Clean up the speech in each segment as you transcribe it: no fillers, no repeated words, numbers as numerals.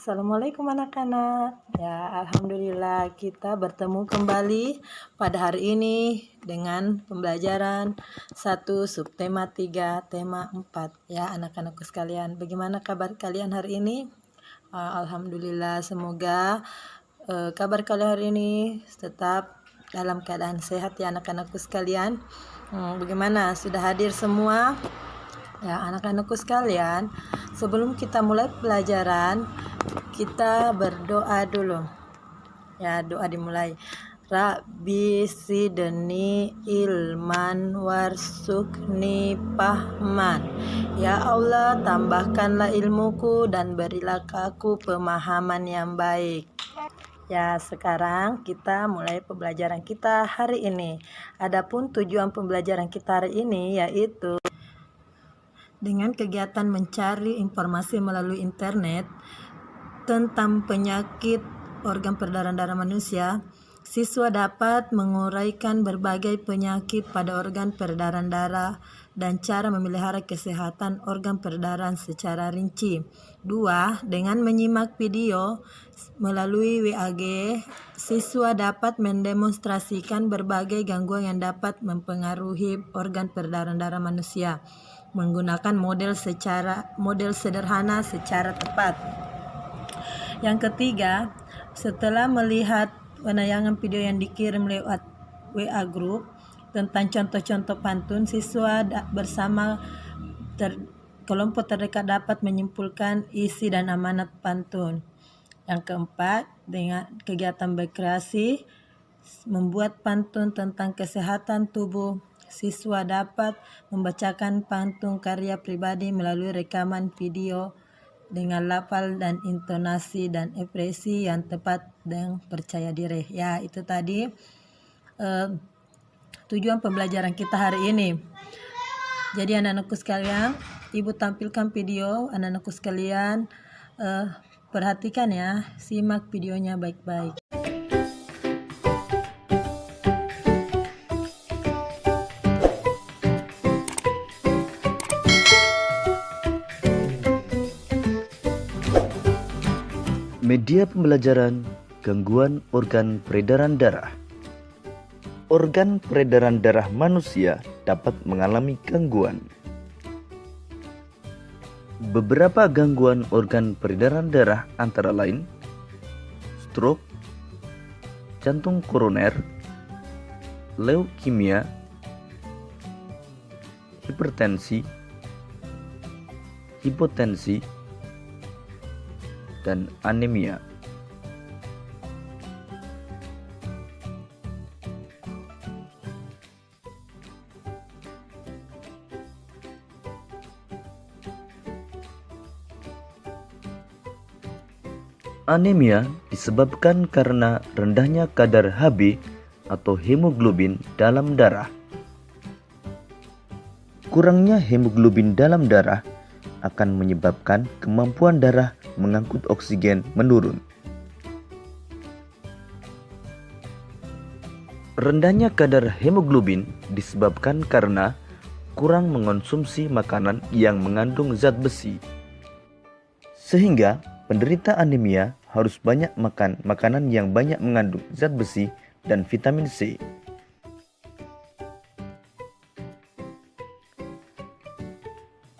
Assalamualaikum anak-anak. Ya, alhamdulillah kita bertemu kembali pada hari ini dengan pembelajaran 1 subtema 3 tema 4. Ya, anak-anakku sekalian, bagaimana kabar kalian hari ini? Alhamdulillah, semoga kabar kalian hari ini tetap dalam keadaan sehat ya anak-anakku sekalian. Bagaimana? Sudah hadir semua? Ya, anak-anakku sekalian, sebelum kita mulai pelajaran, kita berdoa dulu. Ya, doa dimulai. Rabbi sidni ilman warsukni pahman. Ya Allah, tambahkanlah ilmuku dan berilah aku pemahaman yang baik. Ya, sekarang kita mulai pembelajaran kita hari ini. Adapun tujuan pembelajaran kita hari ini yaitu dengan kegiatan mencari informasi melalui internet tentang penyakit organ peredaran darah manusia, siswa dapat menguraikan berbagai penyakit pada organ peredaran darah dan cara memelihara kesehatan organ peredaran secara rinci. 2. Dengan menyimak video melalui WAG, siswa dapat mendemonstrasikan berbagai gangguan yang dapat mempengaruhi organ peredaran darah manusia menggunakan model sederhana secara tepat. Yang ketiga, setelah melihat penayangan video yang dikirim lewat WA Group tentang contoh-contoh pantun, siswa bersama kelompok terdekat dapat menyimpulkan isi dan amanat pantun. Yang keempat, dengan kegiatan berkreasi membuat pantun tentang kesehatan tubuh, siswa dapat membacakan pantun karya pribadi melalui rekaman video dengan lafal dan intonasi dan ekspresi yang tepat dan percaya diri. Ya, itu tadi tujuan pembelajaran kita hari ini. Jadi anak-anakku sekalian, Ibu tampilkan video anak-anakku sekalian. Perhatikan ya, simak videonya baik-baik. Media pembelajaran gangguan organ peredaran darah. Organ peredaran darah manusia dapat mengalami gangguan. Beberapa gangguan organ peredaran darah antara lain stroke, jantung koroner, leukemia, hipertensi, hipotensi, dan anemia. Anemia disebabkan karena rendahnya kadar Hb atau hemoglobin dalam darah. Kurangnya hemoglobin dalam darah akan menyebabkan kemampuan darah mengangkut oksigen menurun. Rendahnya kadar hemoglobin disebabkan karena kurang mengonsumsi makanan yang mengandung zat besi. Sehingga penderita anemia harus banyak makan makanan yang banyak mengandung zat besi dan vitamin C.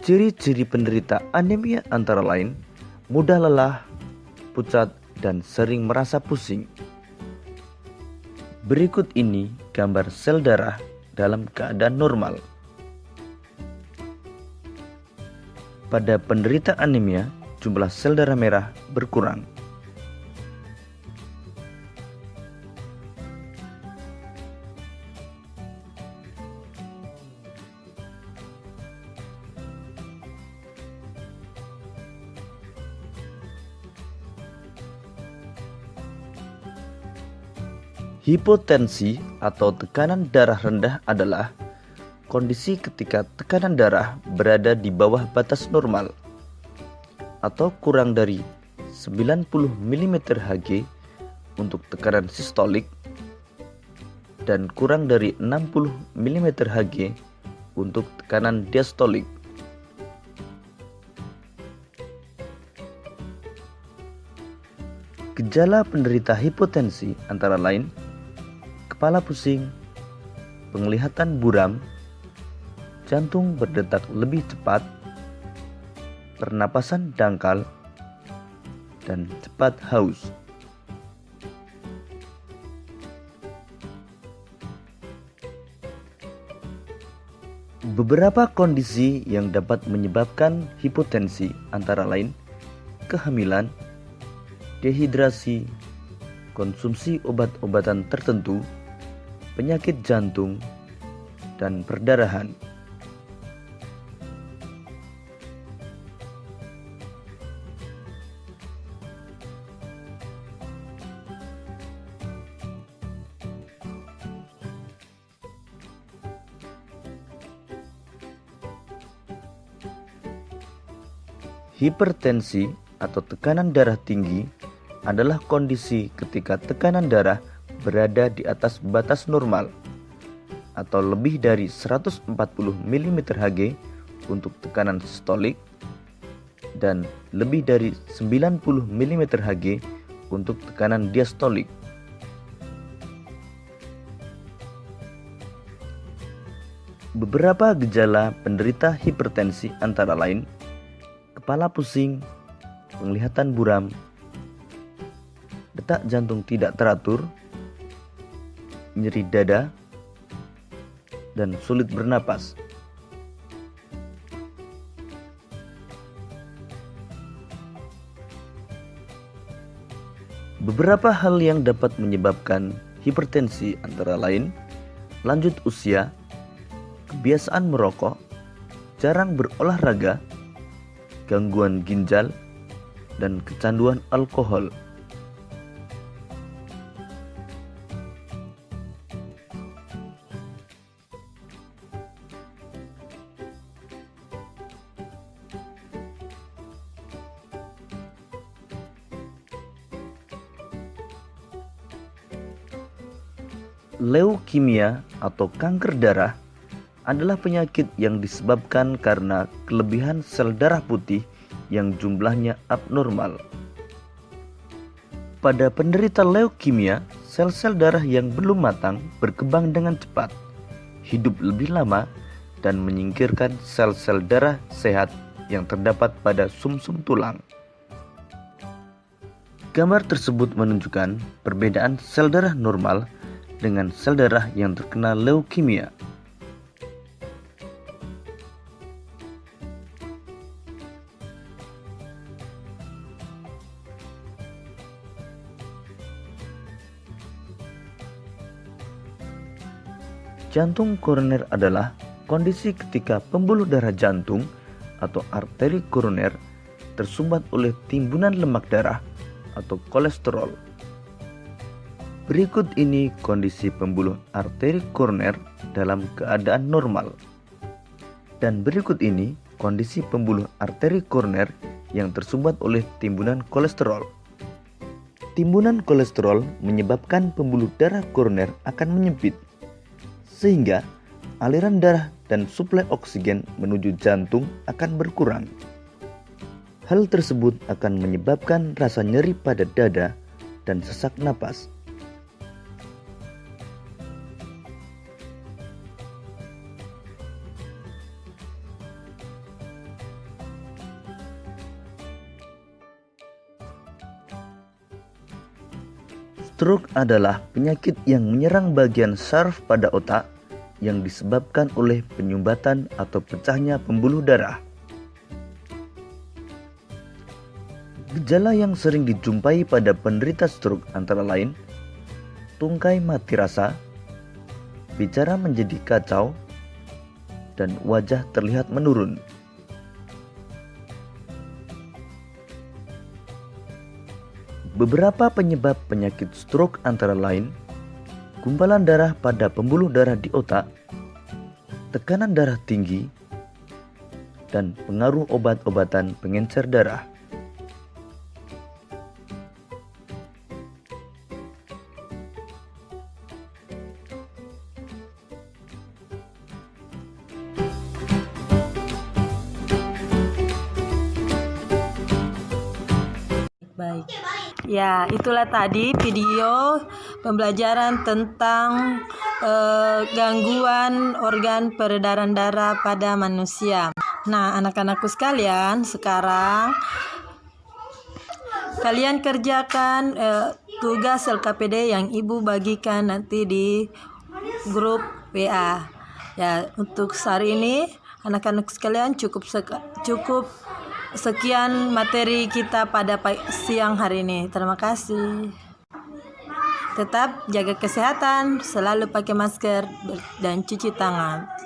Ciri-ciri penderita anemia antara lain mudah lelah, pucat, dan sering merasa pusing. Berikut ini gambar sel darah dalam keadaan normal. Pada penderita anemia, jumlah sel darah merah berkurang. Hipotensi atau tekanan darah rendah adalah kondisi ketika tekanan darah berada di bawah batas normal atau kurang dari 90 mmHg untuk tekanan sistolik dan kurang dari 60 mmHg untuk tekanan diastolik. Gejala penderita hipotensi antara lain kepala pusing, penglihatan buram, jantung berdetak lebih cepat, pernapasan dangkal, dan cepat haus. Beberapa kondisi yang dapat menyebabkan hipotensi antara lain kehamilan, dehidrasi, konsumsi obat-obatan tertentu, penyakit jantung, dan perdarahan. Hipertensi atau tekanan darah tinggi adalah kondisi ketika tekanan darah berada di atas batas normal atau lebih dari 140 mmHg untuk tekanan sistolik dan lebih dari 90 mmHg untuk tekanan diastolik. Beberapa gejala penderita hipertensi antara lain kepala pusing, penglihatan buram, detak jantung tidak teratur, nyeri dada, dan sulit bernapas. Beberapa hal yang dapat menyebabkan hipertensi antara lain lanjut usia, kebiasaan merokok, jarang berolahraga, gangguan ginjal, dan kecanduan alkohol. Leukemia atau kanker darah adalah penyakit yang disebabkan karena kelebihan sel darah putih yang jumlahnya abnormal. Pada penderita leukemia, sel-sel darah yang belum matang berkembang dengan cepat, hidup lebih lama, dan menyingkirkan sel-sel darah sehat yang terdapat pada sumsum tulang. Gambar tersebut menunjukkan perbedaan sel darah normal dengan sel darah yang terkena leukemia. Jantung koroner adalah kondisi ketika pembuluh darah jantung atau arteri koroner tersumbat oleh timbunan lemak darah atau kolesterol. Berikut ini kondisi pembuluh arteri koroner dalam keadaan normal. Dan berikut ini kondisi pembuluh arteri koroner yang tersumbat oleh timbunan kolesterol. Timbunan kolesterol menyebabkan pembuluh darah koroner akan menyempit, sehingga aliran darah dan suplai oksigen menuju jantung akan berkurang. Hal tersebut akan menyebabkan rasa nyeri pada dada dan sesak napas. Stroke adalah penyakit yang menyerang bagian saraf pada otak yang disebabkan oleh penyumbatan atau pecahnya pembuluh darah. Gejala yang sering dijumpai pada penderita stroke antara lain tungkai mati rasa, bicara menjadi kacau, dan wajah terlihat menurun. Beberapa penyebab penyakit stroke antara lain gumpalan darah pada pembuluh darah di otak, tekanan darah tinggi, dan pengaruh obat-obatan pengencer darah. Baik, Ya, itulah tadi video pembelajaran tentang gangguan organ peredaran darah pada manusia. Nah, anak-anakku sekalian, sekarang kalian kerjakan tugas LKPD yang Ibu bagikan nanti di grup WA. Ya, untuk hari ini anak-anak sekalian cukup sekian materi kita pada siang hari ini. Terima kasih. Tetap jaga kesehatan, selalu pakai masker dan cuci tangan.